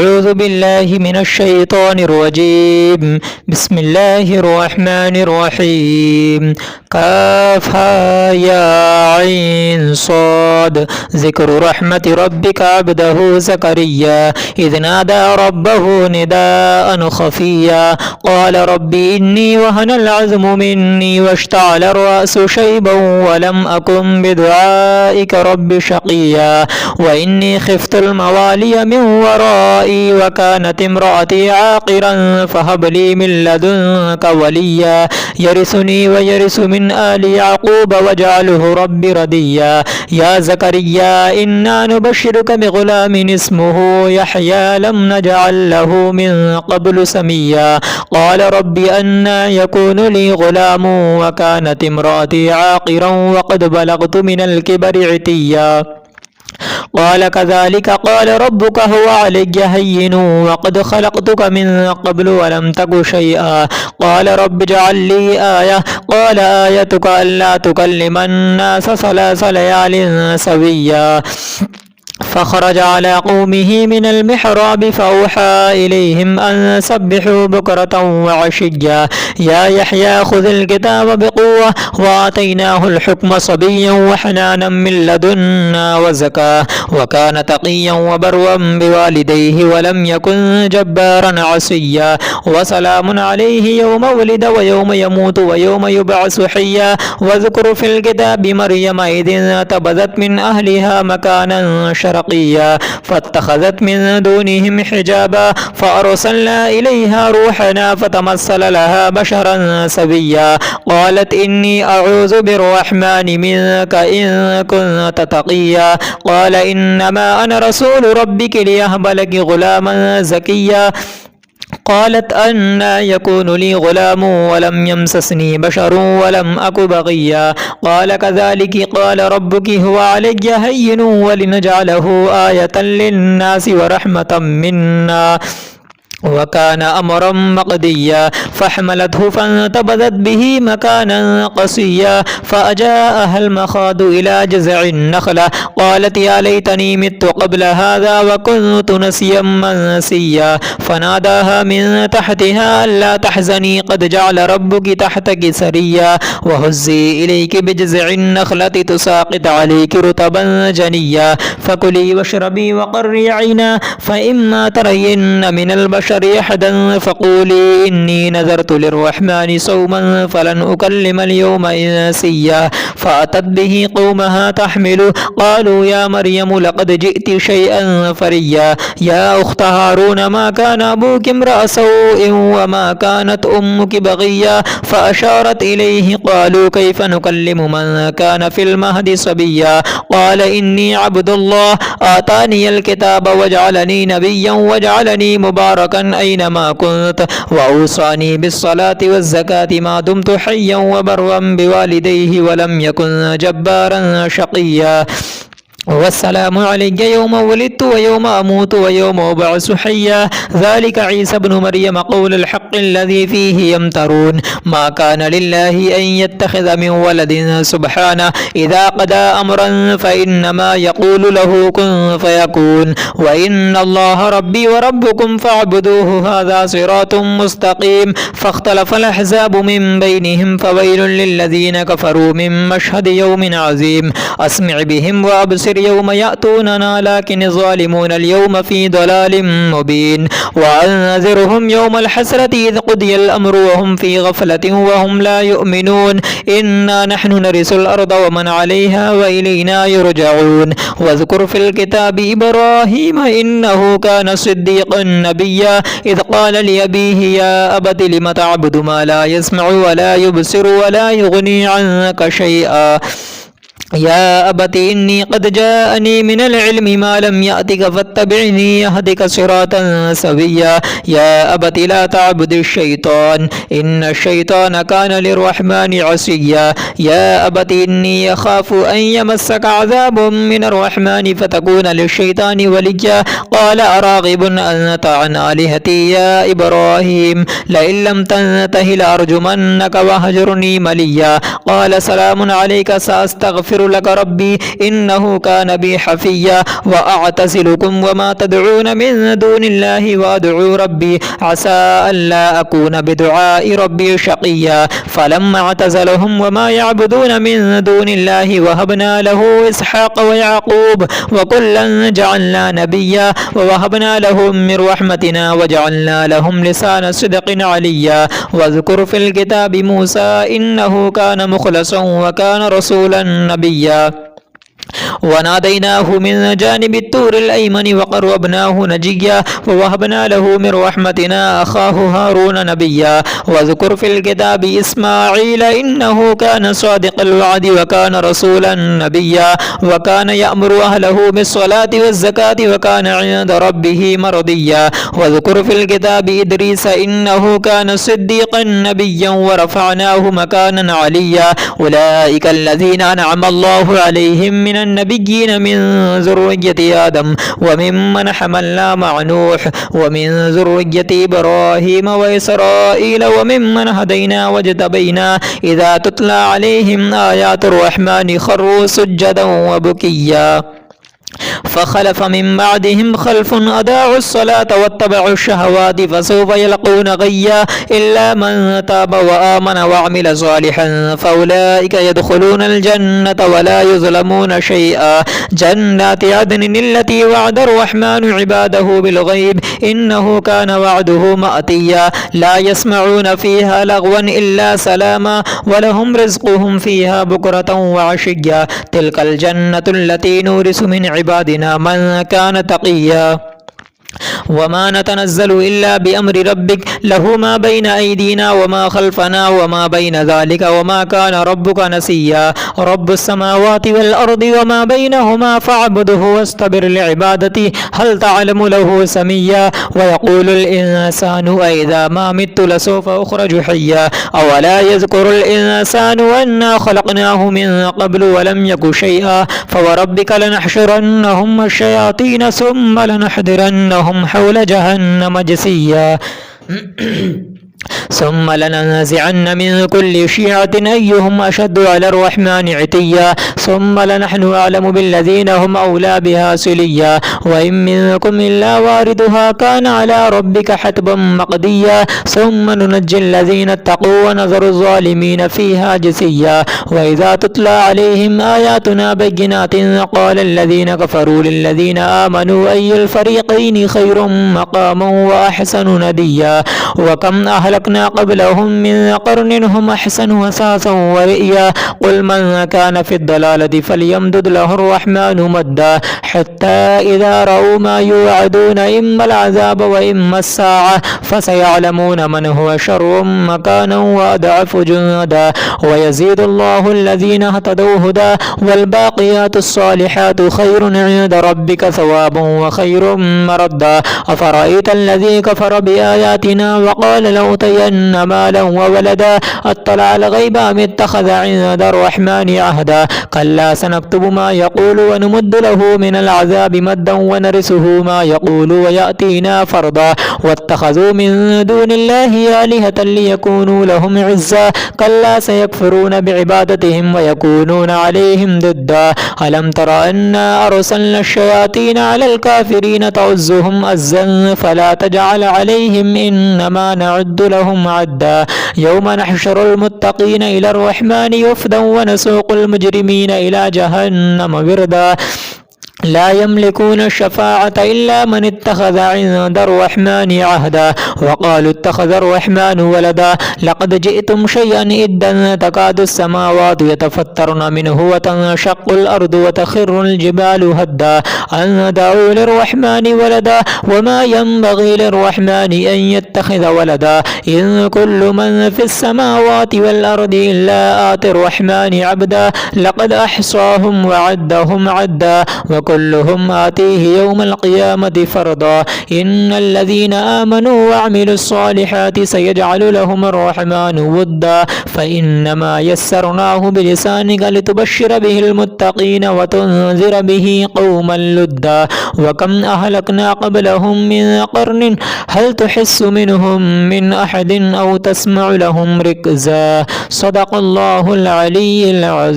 أعوذ بالله من الشيطان الرجيم. بسم الله الرحمن الرحيم. كافها يا عين صاد. ذكر رحمة ربك عبده زكريا إذ نادى ربه نداء خفيا قال رب إني وهن العظم مني واشتعل الرأس شيبا ولم أكن بدعائك رب شقيا وإني خفت الموالي من ورائي وكانت امرأتي عاقرا فهب لي من لدنك وليا يرثني ويرث من آل يعقوب واجعله رب رديا يا زكريا إنا نبشرك بغلام اسمه يحيى لم نجعل له من قبل سميا قال رب أنى يكون لي غلام وكانت امرأتي عاقرا وقد بلغت من الكبر عتيا قال كذلك قال ربك هو علي هين وقد خلقتك من قبل ولم تك شيئا قال رب اجعل لي آية قال آيتك ألا تكلم الناس 3 ليال سويا فخرج على قومه من المحراب فأوحى إليهم أن سبحوا بكرة وعشيا يا يحيى خذ الكتاب بقوة وآتيناه الحكم صبيا وحنانا من لدنا وزكاة وكان تقيا وبرا بوالديه ولم يكن جبارا عصيا وسلام عليه يوم ولد ويوم يموت ويوم يبعث حيا واذكر في الكتاب مريم إذ انتبذت من أهلها مكانا شرقيا فاتخذت من دونهم حجابا فأرسلنا إليها روحنا فتمثل لها بشرا سويا قالت إني أعوذ بالرحمن منك إن كنت تقيا قال إنما أنا رسول ربك ليهب لك غلاما زكيا قالت أنى يكون لي غلام ولم يمسسني بشر ولم أك بغيا قال كذلك قال ربك هو علي هين ولنجعله آية للناس ورحمة منا وكان أمرا مقضيا فحملته فانتبذت به مكانا قصيا فأجاءها المخاض إلى جذع النخلة قالت يا ليتني مت قبل هذا وكنت نسيا منسيا فناداها من تحتها ألا تحزني قد جعل ربك تحتك سريا وهزي إليك بجذع النخلة تساقط عليك رطبا جنيا فكلي واشربي وقري عينا فإما ترين من البشر أحدا فقولي إني نذرت للرحمن صوما فلن أكلم اليوم إنسيا فأتت به قومها تحمله قالوا يا مريم لقد جئت شيئا فريا يا أخت هارون ما كان أبوك امرأ سوء وما كانت أمك بغيا فأشارت إليه قالوا كيف نكلم من كان في المهد صبيا قال إني عبد الله آتاني الكتاب وجعلني نبيا وجعلني مباركا أينما كنت وأوصاني بالصلاة والزكاة ما دمت حيا وبرا بوالديه ولم يكن جبارا شقيا والسلام علي يوم ولدت ويوم أموت ويوم أبعث حيا ذلك عيسى ابن مريم قول الحق الذي فيه يمترون ما كان لله أن يتخذ من ولد سبحانه إذا قضى أمرا فإنما يقول له كن فيكون وإن الله ربي وربكم فاعبدوه هذا صراط مستقيم فاختلف الأحزاب من بينهم فويل للذين كفروا من مشهد يوم عظيم أسمع بهم وأبصر يوم يأتوننا لكن الظالمون اليوم في ضلال مبين وأنذرهم يوم الحسرة إذ قضي الأمر وهم في غفلة وهم لا يؤمنون إنا نحن نرث الأرض ومن عليها وإلينا يرجعون واذكر في الكتاب إبراهيم إنه كان صديقا نبيا إذ قال لأبيه يا أبت لم تعبد ما لا يسمع ولا يبصر ولا يغني عنك شيئا يا أبت إني قد جاءني من العلم ما لم يأتك فاتبعني يهدك صراطا سويا يا أبت لا تعبد الشيطان إن الشيطان كان للرحمن عصيا يا أبت إني أخاف أن يمسك عذاب من الرحمن فتكون للشيطان وليا قال أراغب أنت عن آلهتي يا إبراهيم لئن لم تنته لأرجمنك وهجرني مليا قال سلام عليك سأستغفر أستغفر لك ربي إنه كان بي حفيا وأعتزلكم وما تدعون من دون الله وأدعو ربي عسى ألا أكون بدعاء ربي شقيا فلما اعتزلهم وما يعبدون من دون الله وهبنا له إسحاق ويعقوب وكلا جعلنا نبيا ووهبنا لهم من رحمتنا وجعلنا لهم لسان صدق عليا واذكر في الكتاب موسى إنه كان مخلصا وكان رسولا نبيا وناديناه من جانب الطور الأيمن وقربناه نجيا ووهبنا له من رحمتنا أخاه هارون نبيا واذكر في الكتاب إسماعيل إنه كان صادق الوعد وكان رسولا نبيا وكان يأمر أهله بالصلاة والزكاة وكان عند ربه مرضيا واذكر في الكتاب إدريس إنه كان صديقا نبيا ورفعناه مكانا عليا أولئك الذين أنعم الله عليهم من النبيين من ذرية آدم وممن حملنا مع نوح ومن ذرية إبراهيم وإسرائيل وممن هدينا واجتبينا إذا تتلى عليهم آيات الرحمن خروا سجدا وبكيا فخلف من بعدهم خلف أضاعوا الصلاة واتبعوا الشهوات فسوف يلقون غيا إلا من تاب وآمن وعمل صالحا فأولئك يدخلون الجنة ولا يظلمون شيئا جنات عدن التي وعد الرحمن عباده بالغيب إنه كان وعده مأتيا لا يسمعون فيها لغوا إلا سلاما ولهم رزقهم فيها بكرة وعشيا تلك الجنة التي نورث من عبادنا من كان تقيا وما نتنزل إلا بأمر ربك له ما بين أيدينا وما خلفنا وما بين ذلك وما كان ربك نسيا رب السماوات والأرض وما بينهما فاعبده واصطبر لعبادته هل تعلم له سميا ويقول الإنسان أإذا ما مت لسوف أخرج حيا أولا يذكر الإنسان أنا خلقناه من قبل ولم يك شيئا فوربك لنحشرنهم الشياطين ثم لنحضرنهم حول جهنم جثيا ثم لننزعن من كل شيعة أيهم أشد على الرحمن عتيا ثم لنحن أعلم بالذين هم أولى بها سليا وإن منكم إلا واردها كان على ربك حتما مقضيا ثم ننجي الذين اتقوا ونذر الظالمين فيها جثيا وإذا تتلى عليهم آياتنا بينات قال الذين كفروا للذين آمنوا أي الفريقين خير مقاما وأحسن نديا وكم أهلكنا قبلهم من قرن هم أحسن أثاثا ورئيا قل من كان في الضلالة فليمدد له الرحمن مدا حتى إذا رأوا ما يوعدون إما العذاب وإما الساعة فسيعلمون من هو شر مكانا وأضعف جندا ويزيد الله الذين اهتدوا هدى والباقيات الصالحات خير عند ربك ثوابا وخير مردا أفرأيت الذي كفر بآياتنا وقال لأوتين مالا وولدا اطلع الغيب أم اتخذ عند الرحمن عهدا كلا سنكتب ما يقول ونمد له من العذاب مدا ونرثه ما يقول ويأتينا فردا واتخذوا من دون الله آلهة ليكونوا لهم عزا كلا سيكفرون بعبادتهم ويكونون عليهم ضدا ألم تر أنا أرسلنا الشياطين على الكافرين تعزهم أزا فلا تجعل عليهم إنما نعد لهم عدا يوم نحشر المتقين إلى الرحمن وفدا ونسوق المجرمين إلى جهنم وردا لا يملكون الشفاعة إلا من اتخذ عند الرحمن عهدا وقالوا اتخذ الرحمن ولدا لقد جئتم شيئا إدا تكاد السماوات يتفطرن منه وتنشق الأرض وتخر الجبال هدا أن دعوا للرحمن ولدا وما ينبغي للرحمن أن يتخذ ولدا إن كل من في السماوات والأرض إلا آتي الرحمن عبدا لقد أحصاهم وعدهم عدا كلهم آتيه يوم القيامة فردا إن الذين آمنوا وعملوا الصالحات سيجعل لهم الرحمن ودا فإنما يسرناه بلسانك لتبشر به المتقين وتنذر به قوما لدا وكم أهلكنا قبلهم من قرن هل تحس منهم من أحد أو تسمع لهم ركزا صدق الله العلي العظيم.